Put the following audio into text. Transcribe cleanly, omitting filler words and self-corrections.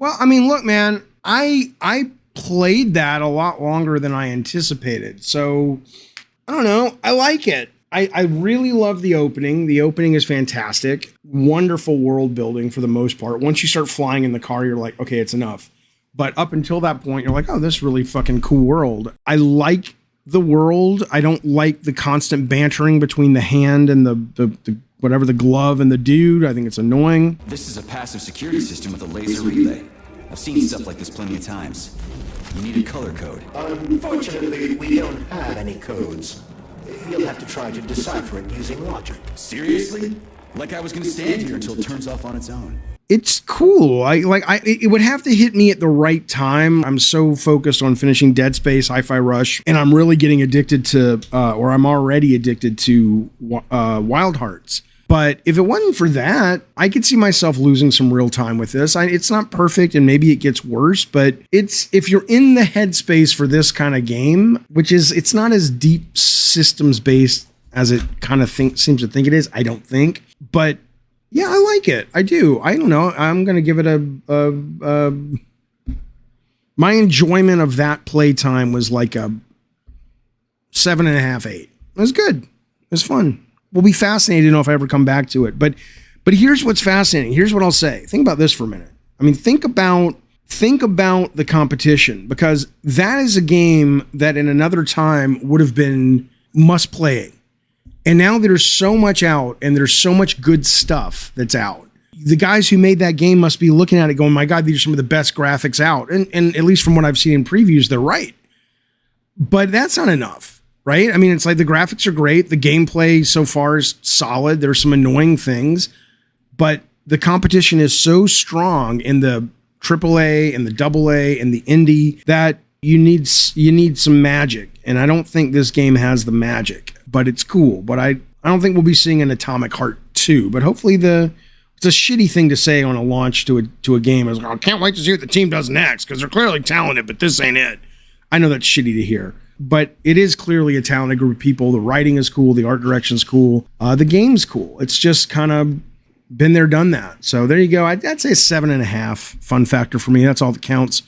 Well, I mean, look, man, I played that a lot longer than I anticipated. So I don't know. I like it. I really love the opening. The opening is fantastic. Wonderful world building for the most part. Once you start flying in the car, you're like, okay, it's enough. But up until that point, you're like, oh, this is really fucking cool world. I like the world. I don't like the constant bantering between the hand and the whatever, the glove and the dude. I think it's annoying. This is a passive security system with a laser relay. I've seen stuff like this plenty of times. You need a color code. Unfortunately, we don't have any codes. You'll have to try to decipher it using logic. Seriously? Like I was gonna stand here until it turns off on its own. It's cool. It would have to hit me at the right time. I'm so focused on finishing Dead Space, Hi-Fi Rush, and I'm really getting addicted to, or I'm already addicted to Wild Hearts. But if it wasn't for that, I could see myself losing some real time with this. It's not perfect and maybe it gets worse, but if you're in the headspace for this kind of game, it's not as deep systems based as it kind of seems to think it is. I don't think, but yeah, I like it. I do. I don't know. I'm going to give it my enjoyment of that playtime was like a 7.5, 8. It was good. It was fun. We'll be fascinated to know if I ever come back to it. But here's what's fascinating. Here's what I'll say. Think about this for a minute. I mean, think about the competition, because that is a game that in another time would have been must play. And now there's so much out and there's so much good stuff that's out. The guys who made that game must be looking at it going, my God, these are some of the best graphics out. And at least from what I've seen in previews, they're right. But that's not enough. Right? I mean, it's like the graphics are great. The gameplay so far is solid. There's some annoying things, but the competition is so strong in the AAA and the AA and the indie that you need some magic. And I don't think this game has the magic, but it's cool. But I don't think we'll be seeing an Atomic Heart 2, but hopefully it's a shitty thing to say on a launch to a game. It's like, I can't wait to see what the team does next because they're clearly talented, but this ain't it. I know that's shitty to hear. But it is clearly a talented group of people. The writing is cool. The art direction's cool. The game's cool. It's just kind of been there, done that. So there you go. I'd say 7.5 fun factor for me. That's all that counts.